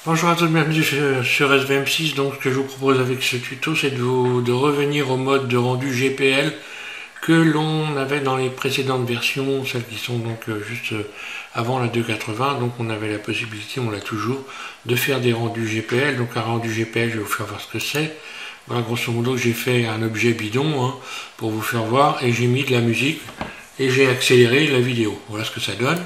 Bonjour à tous, bienvenue sur SVM6. Donc ce que je vous propose avec ce tuto, c'est de revenir au mode de rendu GPL que l'on avait dans les précédentes versions, celles qui sont donc juste avant la 2.80. Donc on avait la possibilité, on l'a toujours, de faire des rendus GPL. Donc un rendu GPL, je vais vous faire voir ce que c'est. Voilà, grosso modo, j'ai fait un objet bidon pour vous faire voir, et j'ai mis de la musique et j'ai accéléré la vidéo. Voilà ce que ça donne.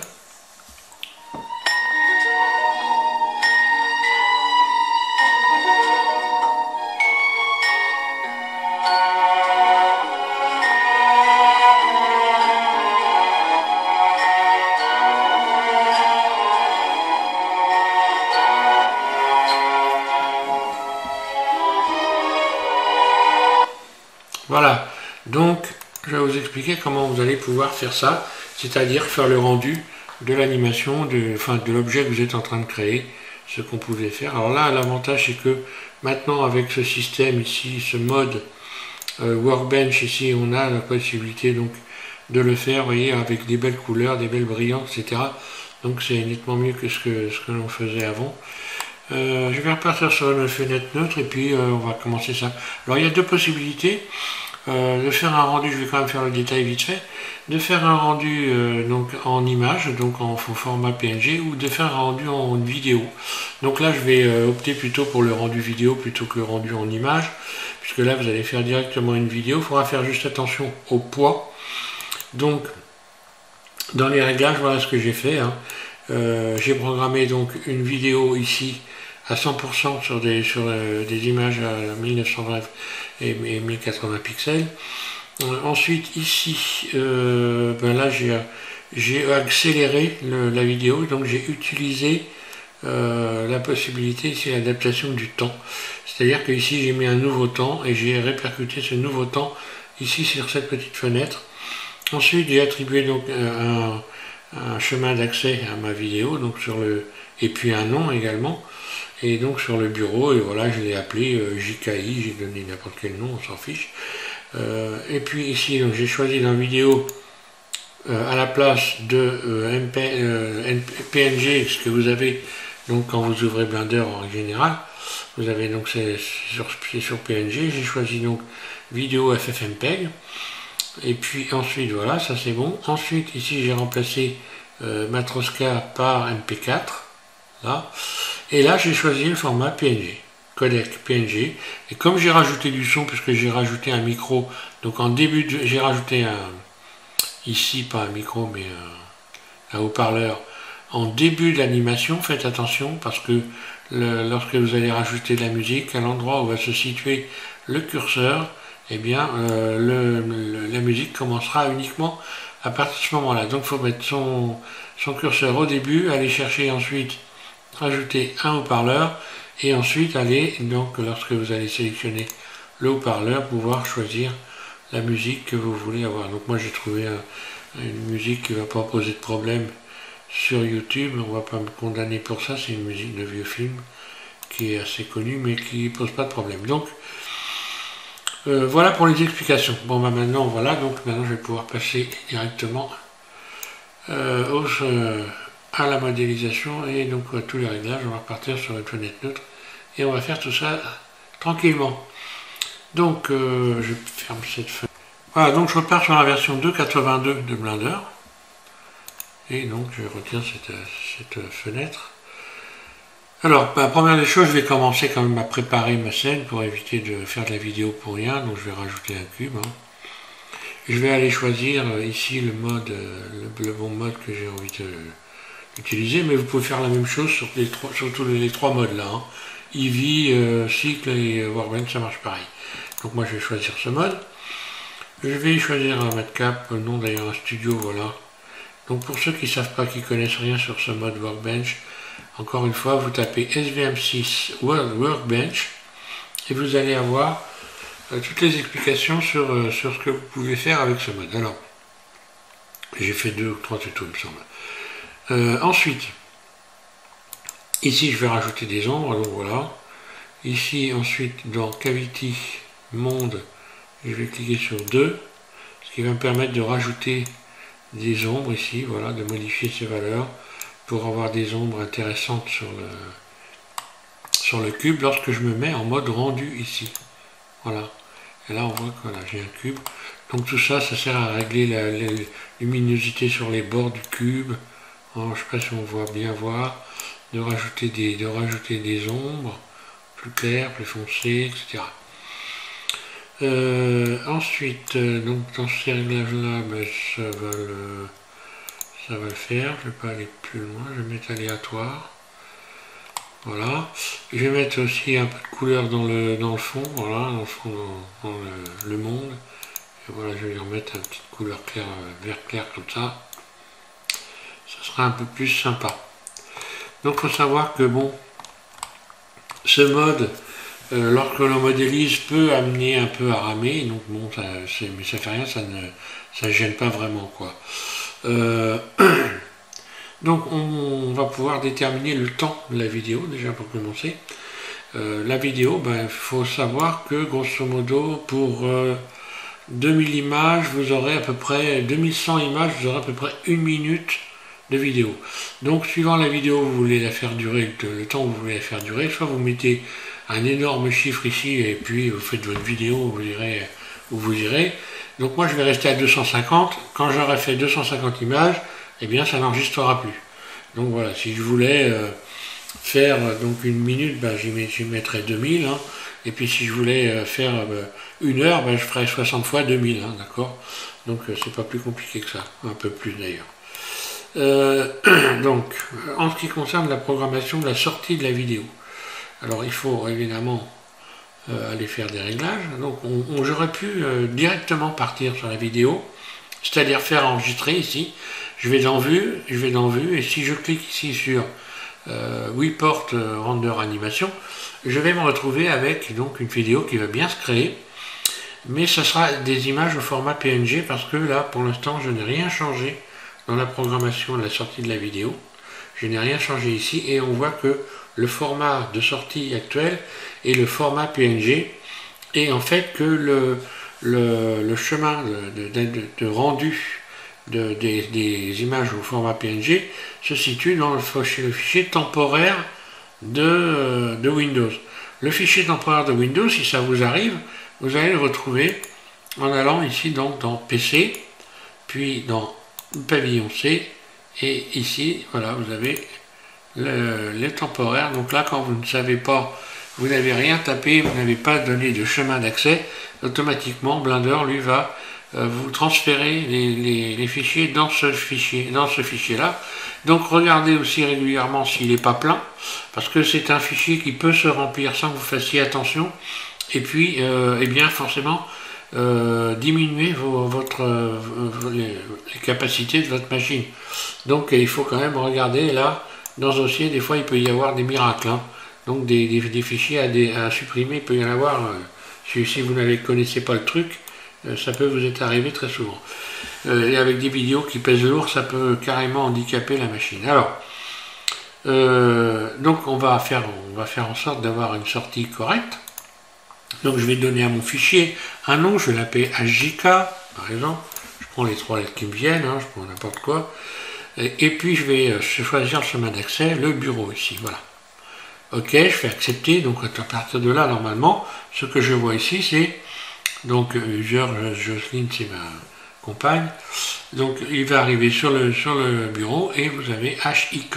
Voilà, donc je vais vous expliquer comment vous allez pouvoir faire ça, c'est-à-dire faire le rendu de l'animation, de l'objet que vous êtes en train de créer, ce qu'on pouvait faire. Alors là, l'avantage c'est que maintenant avec ce système ici, ce mode Workbench ici, on a la possibilité donc de le faire, vous voyez, avec des belles couleurs, des belles brillantes, etc. Donc c'est nettement mieux que ce que l'on faisait avant. Je vais repartir sur une fenêtre neutre et puis on va commencer ça. Alors il y a deux possibilités. De faire un rendu, je vais quand même faire le détail vite fait, de faire un rendu donc en image, donc en format PNG, ou de faire un rendu en vidéo. Donc là je vais opter plutôt pour le rendu vidéo plutôt que le rendu en image, puisque là vous allez faire directement une vidéo. Il faudra faire juste attention au poids. Donc dans les réglages, voilà ce que j'ai fait. J'ai programmé donc une vidéo ici à 100% sur des images à 1920 et 1080 pixels. Ensuite ici, là j'ai accéléré la vidéo, donc j'ai utilisé la possibilité ici, l'adaptation du temps. C'est-à-dire que ici j'ai mis un nouveau temps et j'ai répercuté ce nouveau temps ici sur cette petite fenêtre. Ensuite j'ai attribué donc un chemin d'accès à ma vidéo, donc et puis un nom également. Et donc sur le bureau, et voilà, je l'ai appelé JKI, j'ai donné n'importe quel nom, on s'en fiche. Et puis ici, donc j'ai choisi dans vidéo à la place de PNG, ce que vous avez donc quand vous ouvrez Blender en général. Vous avez donc c'est sur PNG, j'ai choisi donc vidéo FFmpeg. Et puis ensuite voilà, ça c'est bon. Ensuite ici j'ai remplacé Matroska par MP4, là. Et là j'ai choisi le format PNG, codec PNG. Et comme j'ai rajouté du son, puisque j'ai rajouté un micro, donc en début j'ai rajouté ici pas un micro mais un haut-parleur en début de l'animation. Faites attention parce que lorsque vous allez rajouter de la musique, à l'endroit où va se situer le curseur, eh bien la musique commencera uniquement à partir de ce moment-là. Donc il faut mettre son curseur au début, aller chercher ensuite, rajouter un haut-parleur, et ensuite aller, donc lorsque vous allez sélectionner le haut-parleur, pouvoir choisir la musique que vous voulez avoir. Donc moi j'ai trouvé une musique qui ne va pas poser de problème sur YouTube, on ne va pas me condamner pour ça, c'est une musique de vieux film qui est assez connue mais qui ne pose pas de problème. Donc voilà pour les explications. Bon bah maintenant voilà, donc maintenant je vais pouvoir passer directement à la modélisation et donc à tous les réglages. On va repartir sur une fenêtre neutre et on va faire tout ça tranquillement. Donc je ferme cette fenêtre. Voilà, donc je repars sur la version 2.82 de Blender et donc je retire cette fenêtre. Alors, première des choses, je vais commencer quand même à préparer ma scène pour éviter de faire de la vidéo pour rien. Donc je vais rajouter un cube. Je vais aller choisir ici le mode, le bon mode que j'ai envie d'utiliser, mais vous pouvez faire la même chose sur tous les trois modes là. Eevee, Cycle et Workbench, ça marche pareil. Donc moi je vais choisir ce mode. Je vais choisir un matcap, non d'ailleurs un studio, voilà. Donc pour ceux qui ne savent pas, qui connaissent rien sur ce mode Workbench, encore une fois, vous tapez SVM6 Workbench et vous allez avoir toutes les explications sur ce que vous pouvez faire avec ce mode. Alors, j'ai fait 2 ou 3 tutos, il me semble. Ensuite, ici, je vais rajouter des ombres, donc voilà. Ici, ensuite, dans Cavity Monde, je vais cliquer sur 2, ce qui va me permettre de rajouter des ombres ici, voilà, de modifier ces valeurs pour avoir des ombres intéressantes sur le cube lorsque je me mets en mode rendu ici. Voilà. Et là on voit que voilà, j'ai un cube. Donc tout ça, ça sert à régler la luminosité sur les bords du cube. Alors, je ne sais pas si on voit bien voir. De rajouter des ombres plus claires, plus foncées, etc. Ensuite, donc dans ces réglages-là, ben, ça va le faire. Je ne vais pas aller plus loin. Je vais mettre aléatoire. Voilà. Je vais mettre aussi un peu de couleur dans le fond, voilà, dans le fond, dans le monde. Et voilà, je vais en mettre une petite couleur claire, vert clair comme ça. Ça sera un peu plus sympa. Donc il faut savoir que bon, ce mode, lorsque l'on modélise, peut amener un peu à ramer. Donc bon, mais ça fait rien, ça ne gêne pas vraiment quoi. Donc on va pouvoir déterminer le temps de la vidéo déjà pour commencer. La vidéo, ben, il faut savoir que grosso modo pour 2000 images, vous aurez à peu près 2100 images, vous aurez à peu près 1 minute de vidéo. Donc suivant la vidéo, vous voulez la faire durer, le temps que vous voulez la faire durer, soit vous mettez un énorme chiffre ici et puis vous faites votre vidéo, vous irez où vous irez. Donc moi je vais rester à 250. Quand j'aurai fait 250 images, eh bien ça n'enregistrera plus. Donc voilà, si je voulais faire donc 1 minute, ben, j'y mettrais 2000. Hein. Et puis si je voulais faire 1 heure, ben, je ferais 60 fois 2000. Hein, d'accord. Donc c'est pas plus compliqué que ça, un peu plus d'ailleurs. Donc, en ce qui concerne la programmation de la sortie de la vidéo, alors il faut évidemment aller faire des réglages. Donc j'aurais pu directement partir sur la vidéo, c'est-à-dire faire enregistrer ici. Je vais dans vue, et si je clique ici sur Report Render Animation, je vais me retrouver avec donc une vidéo qui va bien se créer, mais ce sera des images au format PNG parce que là pour l'instant je n'ai rien changé dans la programmation de la sortie de la vidéo. Je n'ai rien changé ici et on voit que le format de sortie actuel est le format PNG et en fait que le chemin de rendu des images au format PNG se situe dans le fichier temporaire de Windows. Le fichier temporaire de Windows, si ça vous arrive, vous allez le retrouver en allant ici donc dans PC, puis dans pavillon C, et ici voilà vous avez les temporaires. Donc là quand vous ne savez pas, vous n'avez rien tapé, vous n'avez pas donné de chemin d'accès, automatiquement Blender lui va vous transférer les fichiers dans ce fichier là. Donc regardez aussi régulièrement s'il n'est pas plein, parce que c'est un fichier qui peut se remplir sans que vous fassiez attention, et puis eh bien forcément diminuer les capacités de votre machine. Donc il faut quand même regarder là, dans ce dossier, des fois il peut y avoir des miracles. Hein. Donc des fichiers à supprimer, il peut y en avoir, si vous ne connaissez pas le truc, ça peut vous être arrivé très souvent. Et avec des vidéos qui pèsent lourd, ça peut carrément handicaper la machine. Alors, donc on va faire en sorte d'avoir une sortie correcte. Donc je vais donner à mon fichier un nom, je vais l'appeler HJK, par exemple. Je prends les 3 lettres qui me viennent, hein, je prends n'importe quoi. Et puis je vais choisir le chemin d'accès, le bureau ici, voilà. Ok, je fais accepter, donc à partir de là, normalement, ce que je vois ici, c'est, donc user Jocelyne, c'est ma compagne, donc il va arriver sur le bureau, et vous avez HIK,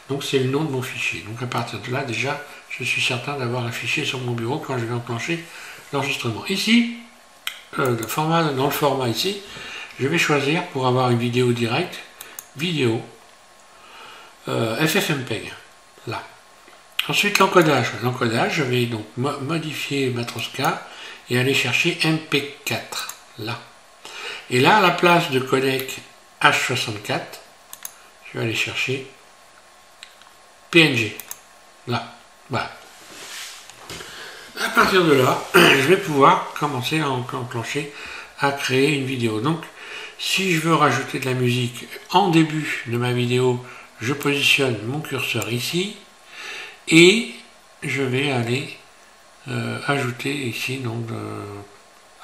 donc c'est le nom de mon fichier. Donc à partir de là, déjà, je suis certain d'avoir un fichier sur mon bureau quand je vais enclencher l'enregistrement. Ici, dans le format ici, je vais choisir pour avoir une vidéo directe, vidéo, FFmpeg, là. Ensuite l'encodage. L'encodage, je vais donc modifier Matroska et aller chercher MP4, là. Et là, à la place de codec H64, je vais aller chercher PNG, là. Voilà. À partir de là, je vais pouvoir commencer à enclencher, à créer une vidéo. Donc, si je veux rajouter de la musique en début de ma vidéo, je positionne mon curseur ici et je vais aller ajouter ici, donc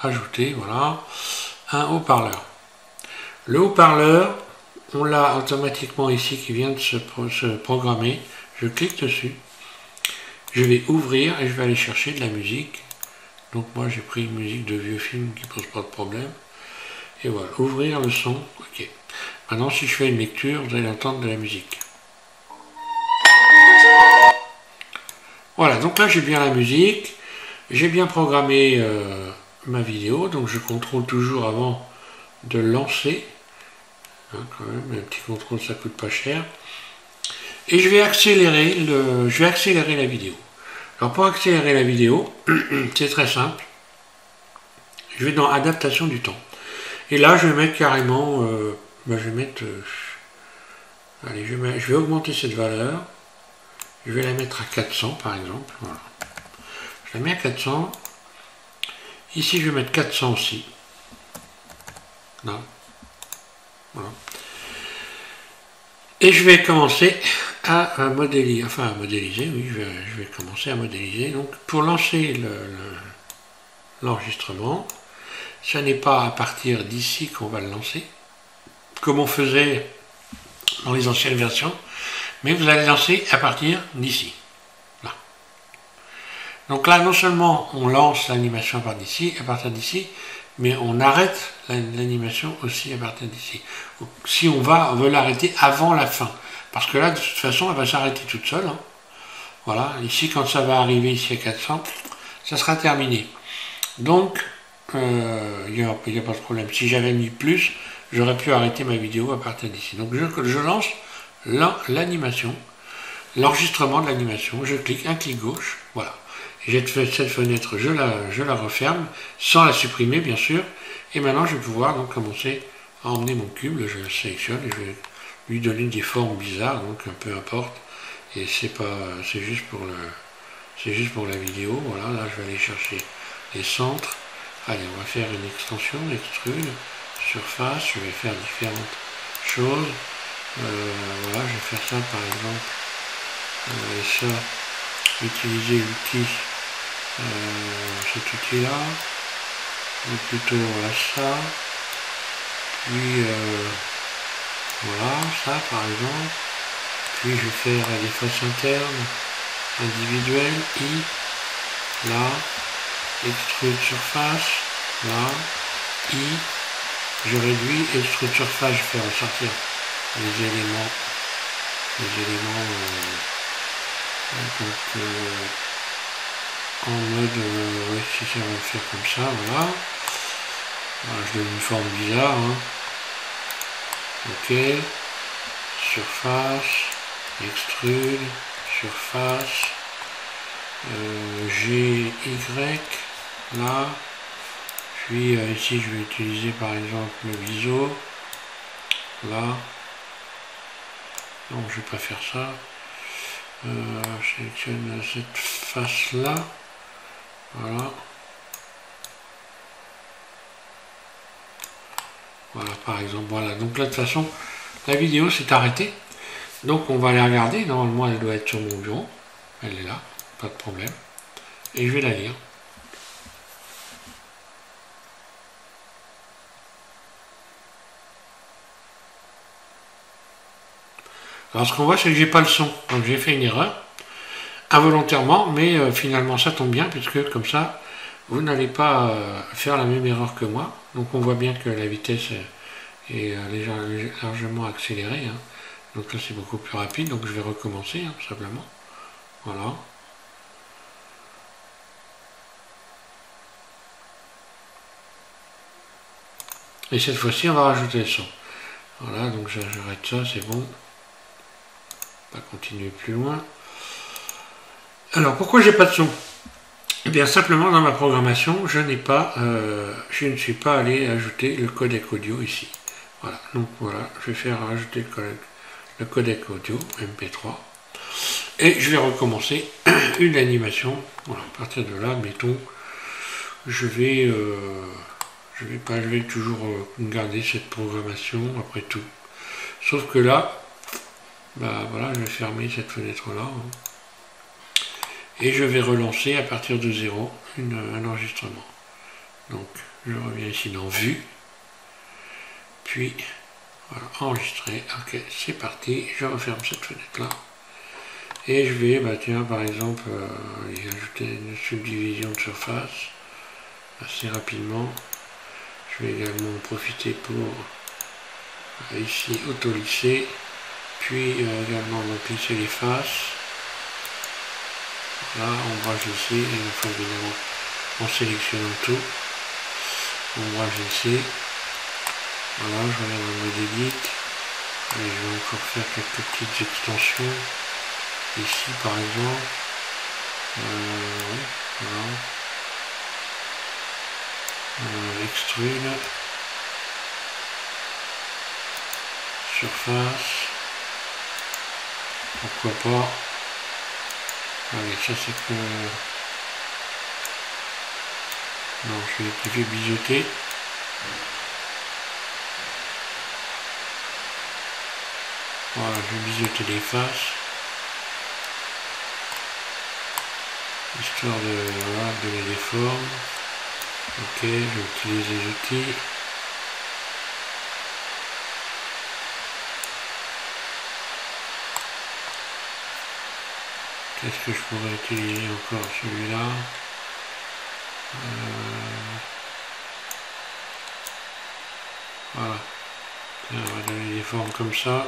ajouter, voilà, un haut-parleur. Le haut-parleur, on l'a automatiquement ici qui vient de se programmer. Je clique dessus. je vais ouvrir et je vais aller chercher de la musique. Donc moi j'ai pris une musique de vieux film qui pose pas de problème. Et voilà, ouvrir le son, ok. Maintenant si je fais une lecture, vous allez entendre de la musique. Voilà, donc là j'ai bien la musique, j'ai bien programmé ma vidéo, donc je contrôle toujours avant de lancer. Hein, quand même, un petit contrôle ça coûte pas cher. Et je vais accélérer la vidéo. Alors pour accélérer la vidéo, c'est très simple. Je vais dans adaptation du temps. Et là je vais mettre carrément, allez, je vais augmenter cette valeur. Je vais la mettre à 400 par exemple. Voilà. Je la mets à 400. Ici, je vais mettre 400 aussi. Là. Voilà. Et je vais commencer à modéliser. Enfin, à modéliser, oui, je vais commencer à modéliser. Donc, pour lancer l'enregistrement, ce n'est pas à partir d'ici qu'on va le lancer, comme on faisait dans les anciennes versions, mais vous allez lancer à partir d'ici. Là. Donc là, non seulement on lance l'animation à partir d'ici, mais on arrête l'animation aussi à partir d'ici. Si on veut l'arrêter avant la fin, parce que là, de toute façon, elle va s'arrêter toute seule. Hein. Voilà, ici, quand ça va arriver ici à 400, ça sera terminé. Donc, il n'y a pas de problème. Si j'avais mis plus, j'aurais pu arrêter ma vidéo à partir d'ici. Donc, je lance l'animation, l'enregistrement de l'animation, je clique, un clic gauche, voilà. J'ai fait cette fenêtre, je la referme, sans la supprimer bien sûr, et maintenant je vais pouvoir donc commencer à emmener mon cube, je le sélectionne et je vais lui donner des formes bizarres, donc peu importe, et c'est juste pour la vidéo, voilà, là je vais aller chercher les centres, allez on va faire une extension, extrude, surface, je vais faire différentes choses. Voilà, je vais faire ça par exemple, et ça, utiliser l'outil, cet outil là, ou plutôt voilà ça, puis voilà ça par exemple, puis je vais faire des faces internes, individuelles, I, là, extrude surface, là, I, je réduis, extrude surface, je fais ressortir les éléments donc, en mode oui, si ça va le faire comme ça, voilà. Voilà, je donne une forme bizarre, hein. Ok, surface, extrude, surface, GY, là, puis ici je vais utiliser par exemple le biseau, là. Non, je vais pas faire ça. Je sélectionne cette face là. Voilà. Voilà, par exemple. Voilà. Donc là, de toute façon, la vidéo s'est arrêtée. Donc on va aller regarder. Normalement, elle doit être sur mon bureau. Elle est là. Pas de problème. Et je vais la lire. Alors ce qu'on voit, c'est que j'ai pas le son. Donc j'ai fait une erreur, involontairement, mais finalement ça tombe bien, puisque comme ça, vous n'allez pas faire la même erreur que moi. Donc on voit bien que la vitesse est largement accélérée. Hein. Donc là c'est beaucoup plus rapide, donc je vais recommencer, hein, tout simplement. Voilà. Et cette fois-ci, on va rajouter le son. Voilà, donc j'arrête ça, c'est bon. Pas continuer plus loin. Alors pourquoi j'ai pas de son? Eh bien simplement dans ma programmation, je ne suis pas allé ajouter le codec audio ici. Voilà, donc voilà, je vais faire rajouter le codec audio MP3 et je vais recommencer une animation. Voilà, à partir de là, mettons, je vais toujours garder cette programmation après tout. Sauf que là, bah voilà, je vais fermer cette fenêtre là et je vais relancer à partir de 0 un enregistrement. Donc je reviens ici dans vue, puis voilà, enregistrer. Ok, c'est parti, je referme cette fenêtre là Et je vais, bah tiens, par exemple, y ajouter une subdivision de surface assez rapidement. Je vais également en profiter pour ici auto-lisser, puis également donc lisser les faces. Là, ombrage ici, et une fois évidemment en sélectionnant tout, ombrage ici. Voilà, je reviens dans le mode edit. Et je vais encore faire quelques petites extensions. Ici par exemple. Ouais, voilà. Extrude. Surface. Pourquoi pas. Allez, ça c'est que... Non, je vais biseauter. Voilà, je vais biseauter les faces. Histoire de, voilà, de donner des formes. Ok, je vais utiliser les outils. Qu'est-ce que je pourrais utiliser encore? Celui-là. Voilà. Tiens, on va donner des formes comme ça.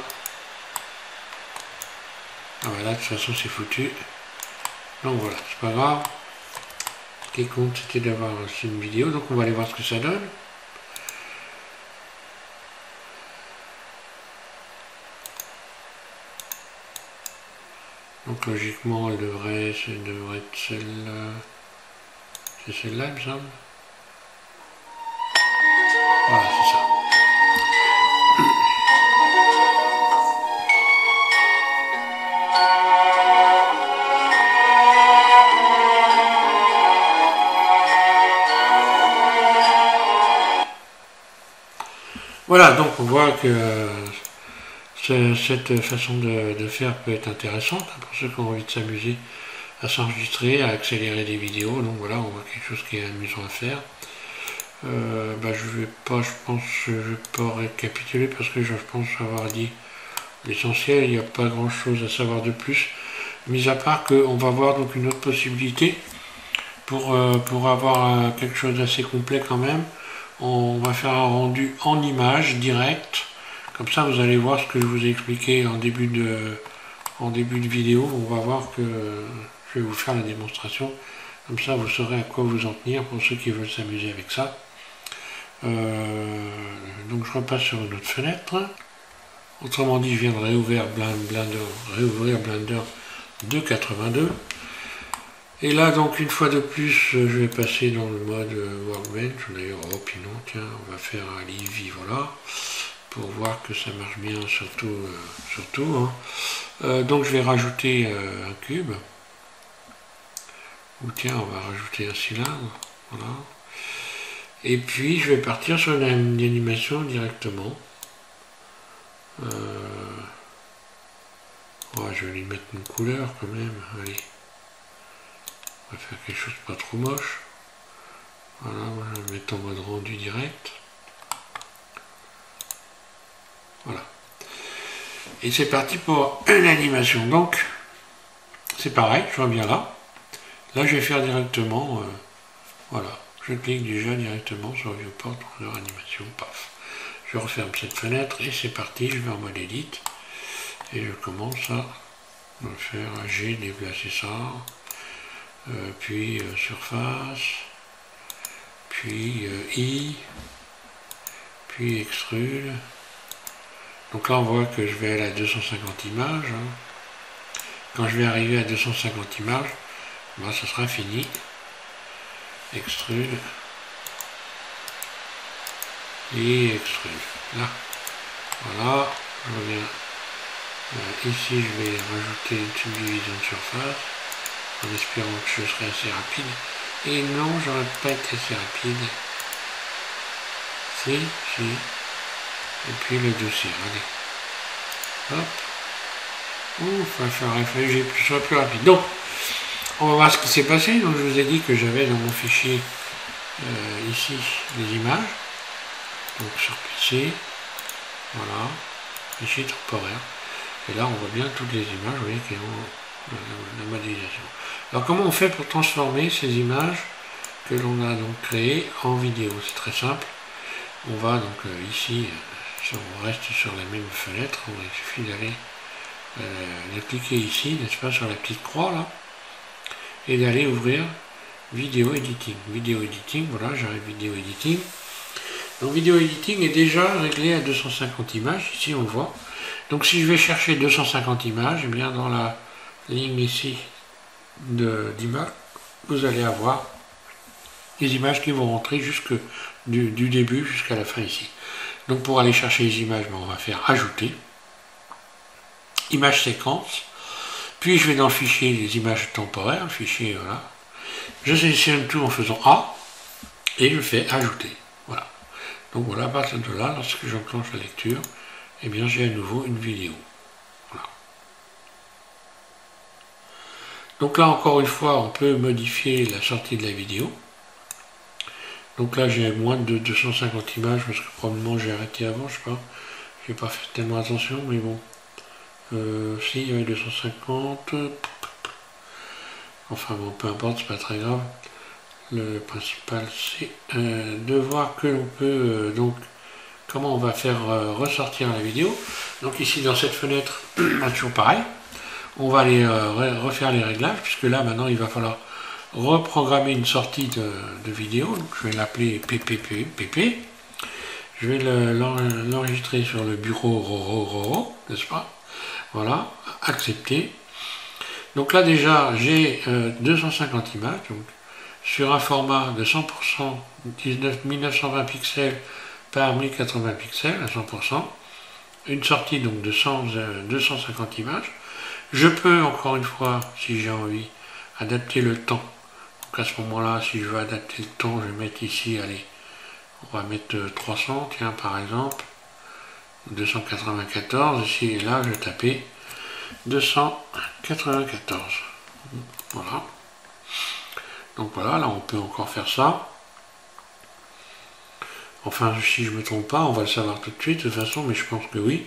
Ah bah là, de toute façon, c'est foutu. Donc voilà, c'est pas grave. Ce qui compte, c'était d'avoir aussi une vidéo. Donc on va aller voir ce que ça donne. Donc logiquement, elle devrait être celle-là. C'est celle-là, il me semble. Voilà, c'est ça. Voilà, donc on voit que cette façon de faire peut être intéressante pour ceux qui ont envie de s'amuser à s'enregistrer, à accélérer des vidéos. Donc voilà, on voit quelque chose qui est amusant à faire. Bah, je vais pas récapituler parce que je pense avoir dit l'essentiel. Il n'y a pas grand chose à savoir de plus, mis à part qu'on va voir donc une autre possibilité pour avoir quelque chose d'assez complet quand même. On va faire un rendu en image direct. Comme ça, vous allez voir ce que je vous ai expliqué en début de vidéo. On va voir que je vais vous faire la démonstration. Comme ça, vous saurez à quoi vous en tenir pour ceux qui veulent s'amuser avec ça. Donc, je repasse sur une autre fenêtre. Autrement dit, je viens de réouvrir Blender 2.82. Et là, donc, une fois de plus, je vais passer dans le mode Workbench. D'ailleurs, oh, puis non, tiens, on va faire un Livi, voilà, pour voir que ça marche bien, surtout. Hein. Donc, je vais rajouter un cube. Ou tiens, on va rajouter un cylindre, voilà. Et puis, je vais partir sur une animation directement. Ouais, je vais lui mettre une couleur quand même, allez. On va faire quelque chose de pas trop moche. Voilà, je vais mettre en mode rendu direct. Voilà. Et c'est parti pour une animation. Donc, c'est pareil, je reviens là. Là, je vais faire directement, voilà. Je clique déjà directement sur Viewport, leur animation, paf. Je referme cette fenêtre et c'est parti, je vais en mode Edit. Et je commence à faire G, déplacer ça. Puis surface, puis I, puis extrude. Donc là on voit que je vais aller à 250 images. Hein. Quand je vais arriver à 250 images, ben, ça sera fini. Extrude. Et extrude. Là. Voilà. Je reviens. Ici je vais rajouter une subdivision de surface. En espérant que je serai assez rapide. Et non, j'aurais pas été assez rapide. Si. Et puis le dossier, allez. Hop. Ouf, il fallait que je sois plus rapide. Donc, on va voir ce qui s'est passé. Donc, je vous ai dit que j'avais dans mon fichier ici les images. Donc, sur PC. Voilà. Fichier temporaire. Et là, on voit bien toutes les images, vous voyez, qui ont la modélisation. Alors comment on fait pour transformer ces images que l'on a donc créées en vidéo? C'est très simple. On va donc ici, si on reste sur la même fenêtre, il suffit d'aller de cliquer ici, n'est-ce pas, sur la petite croix là, et d'aller ouvrir vidéo editing. Vidéo editing, voilà, j'arrive vidéo editing. Donc vidéo editing est déjà réglé à 250 images, ici on le voit. Donc si je vais chercher 250 images, et bien dans la ligne ici d'images, vous allez avoir les images qui vont rentrer jusque du début jusqu'à la fin ici. Donc pour aller chercher les images, on va faire ajouter, image séquence, puis je vais dans le fichier les images temporaires, le fichier voilà. Je sélectionne tout en faisant A et je fais ajouter. Voilà. Donc voilà, à partir de là, lorsque j'enclenche la lecture, eh bien j'ai à nouveau une vidéo. Voilà. Donc là encore une fois, on peut modifier la sortie de la vidéo. Donc là j'ai moins de 250 images parce que probablement j'ai arrêté avant, je sais pas. J'ai pas fait tellement attention, mais bon. Si, il y avait 250. Enfin bon, peu importe, c'est pas très grave. Le principal c'est de voir que l'on peut donc comment on va faire ressortir la vidéo. Donc ici dans cette fenêtre, toujours pareil, on va aller refaire les réglages, puisque là maintenant il va falloir reprogrammer une sortie de vidéo. Donc je vais l'appeler PPP. Je vais l'enregistrer sur le bureau n'est-ce pas? Voilà, accepter. Donc là déjà j'ai 250 images, donc sur un format de 100% 1920 pixels par 1080 pixels à 100%, une sortie donc de 250 images. Je peux encore une fois, si j'ai envie, adapter le temps. Donc à ce moment-là, si je veux adapter le temps, je vais mettre ici, allez, on va mettre 300, tiens par exemple, 294, ici et là, je vais taper 294. Voilà. Donc voilà, là on peut encore faire ça. Enfin, si je ne me trompe pas, on va le savoir tout de suite, de toute façon, mais je pense que oui.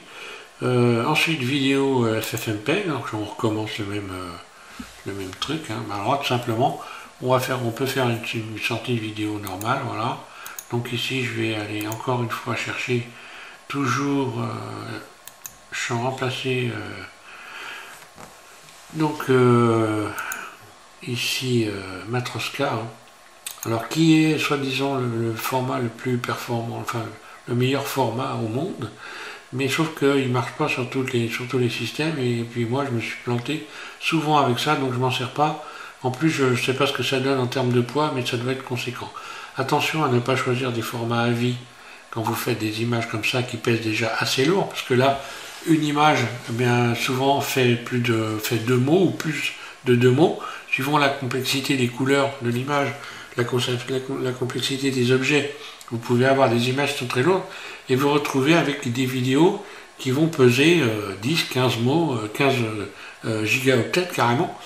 Ensuite, vidéo FFmpeg, donc on recommence le même truc. Hein. Alors tout simplement, on peut faire une sortie de vidéo normale, voilà. Donc ici, je vais aller encore une fois chercher toujours champ remplacé. Donc ici, Matroska. Hein. Alors qui est soi-disant le format le plus performant, enfin le meilleur format au monde, mais sauf qu'il ne marche pas sur tous les systèmes, et puis moi je me suis planté souvent avec ça, donc je m'en sers pas. En plus je ne sais pas ce que ça donne en termes de poids, mais ça doit être conséquent. Attention à ne pas choisir des formats à vie quand vous faites des images comme ça qui pèsent déjà assez lourd, parce que là, une image, eh bien souvent fait 2 mots ou plus de 2 mots, suivant la complexité des couleurs de l'image. La complexité des objets, vous pouvez avoir des images qui sont très lourdes et vous retrouvez avec des vidéos qui vont peser 10, 15 mots, 15 gigaoctets carrément.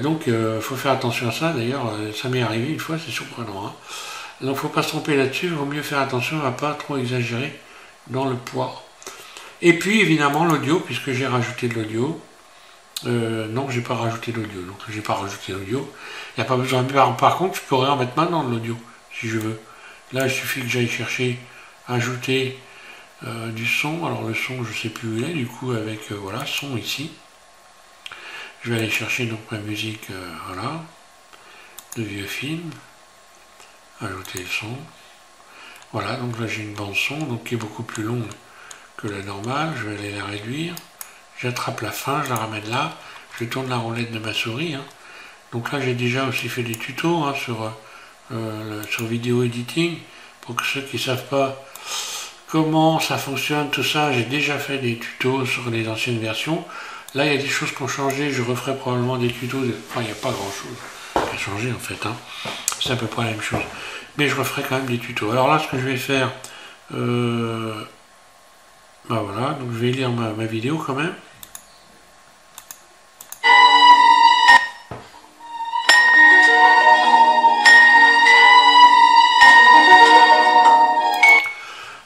Donc il faut faire attention à ça. D'ailleurs, ça m'est arrivé une fois, c'est surprenant. Hein. Donc il ne faut pas se tromper là-dessus, il vaut mieux faire attention à ne pas trop exagérer dans le poids. Et puis évidemment l'audio, puisque j'ai rajouté de l'audio. Non, j'ai pas rajouté l'audio, donc j'ai pas rajouté l'audio. Il n'y a pas besoin. Par contre, je pourrais en mettre maintenant de l'audio, si je veux. Là, il suffit que j'aille chercher, ajouter du son. Alors le son, je sais plus où il est, du coup, avec voilà, son ici. Je vais aller chercher donc ma musique, voilà, de vieux films. Ajouter le son. Voilà, donc là j'ai une bande son, donc qui est beaucoup plus longue que la normale. Je vais aller la réduire. J'attrape la fin, je la ramène là, je tourne la roulette de ma souris. Hein. Donc là j'ai déjà aussi fait des tutos hein, sur vidéo editing. Pour que ceux qui ne savent pas comment ça fonctionne, tout ça, j'ai déjà fait des tutos sur les anciennes versions. Là il y a des choses qui ont changé, je referai probablement des tutos. Enfin il n'y a pas grand chose qui a changé en fait. Hein. C'est à peu près la même chose. Mais je referai quand même des tutos. Alors là ce que je vais faire, bah voilà, donc je vais lire ma vidéo quand même.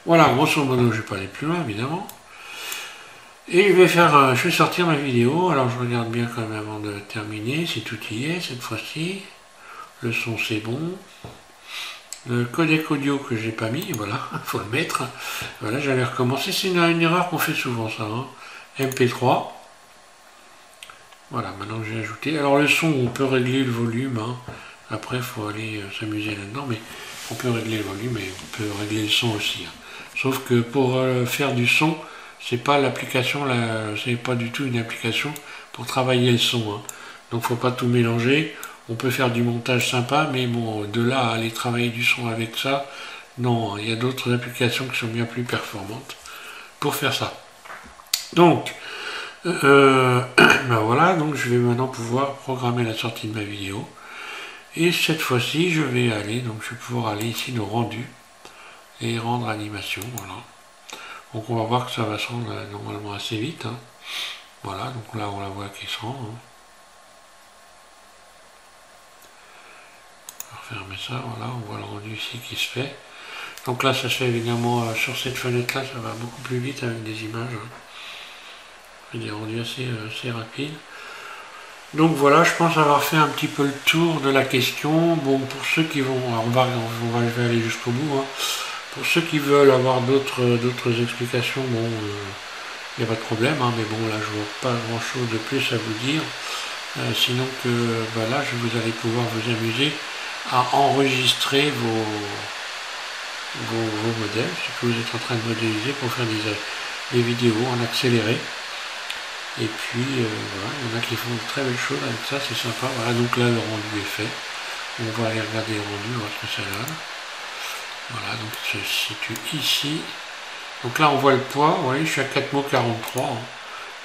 Voilà, grosso modo, je ne vais pas aller plus loin, évidemment. Et je vais sortir ma vidéo. Alors je regarde bien quand même avant de terminer si tout y est cette fois-ci. Le son c'est bon. Le codec audio que j'ai pas mis, voilà, faut le mettre. Voilà, j'allais recommencer. C'est une erreur qu'on fait souvent ça. Hein. MP3. Voilà, maintenant j'ai ajouté. Alors le son, on peut régler le volume. Hein. Après, il faut aller s'amuser là-dedans, mais on peut régler le volume et on peut régler le son aussi. Hein. Sauf que pour faire du son, c'est pas l'application, c'est pas du tout une application pour travailler le son. Hein. Donc faut pas tout mélanger. On peut faire du montage sympa, mais bon, de là à aller travailler du son avec ça, non, il y a d'autres applications qui sont bien plus performantes pour faire ça. Donc, ben voilà, donc je vais maintenant pouvoir programmer la sortie de ma vidéo. Et cette fois-ci, je vais pouvoir aller ici dans rendu et rendre animation, voilà. Donc on va voir que ça va se rendre normalement assez vite. Hein. Voilà, donc là on la voit qui se rend. Hein. Fermer ça, voilà, on voit le rendu ici qui se fait. Donc là, ça se fait évidemment sur cette fenêtre-là, ça va beaucoup plus vite avec des images. Hein. Des rendus assez rapides. Donc voilà, je pense avoir fait un petit peu le tour de la question. Bon, pour ceux qui vont, alors je vais aller jusqu'au bout. Hein. Pour ceux qui veulent avoir d'autres explications, bon, il n'y a pas de problème. Hein, mais bon, là, je vois pas grand-chose de plus à vous dire. Sinon que là, vous allez pouvoir vous amuser à enregistrer vos modèles, ce que vous êtes en train de modéliser pour faire des vidéos en accéléré. Et puis voilà, il y en a qui font de très belles choses avec ça, c'est sympa. Voilà, donc là le rendu est fait. On va aller regarder le rendu, voir ce que ça donne. Voilà, donc il se situe ici. Donc là on voit le poids, vous voyez, je suis à 4 mots 43. Hein.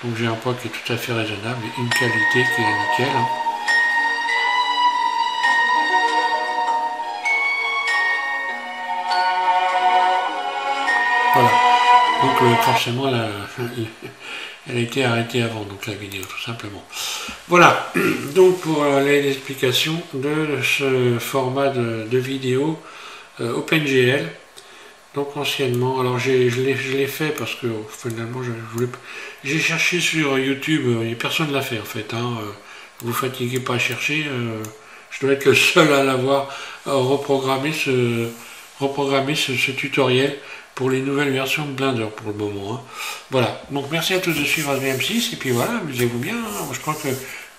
Donc j'ai un poids qui est tout à fait raisonnable et une qualité qui est nickel. Hein. Voilà, donc forcément elle a été arrêtée avant, donc la vidéo tout simplement. Voilà, donc pour l'explication de ce format de vidéo OpenGL, donc anciennement, alors je l'ai fait parce que finalement j'ai cherché sur YouTube, personne ne l'a fait en fait, hein, vous fatiguez pas à chercher, je dois être le seul à l'avoir reprogrammé ce tutoriel pour les nouvelles versions de Blender pour le moment. Hein. Voilà, donc merci à tous de suivre SVM6 et puis voilà, amusez-vous bien. Hein. Je crois que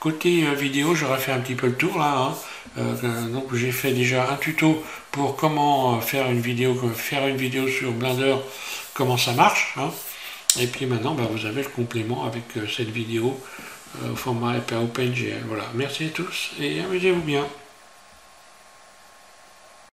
côté vidéo, j'aurais fait un petit peu le tour là. Hein. Donc j'ai fait déjà un tuto pour comment faire une vidéo sur Blender, comment ça marche. Hein. Et puis maintenant, vous avez le complément avec cette vidéo au format OpenGL. Voilà, merci à tous et amusez-vous bien.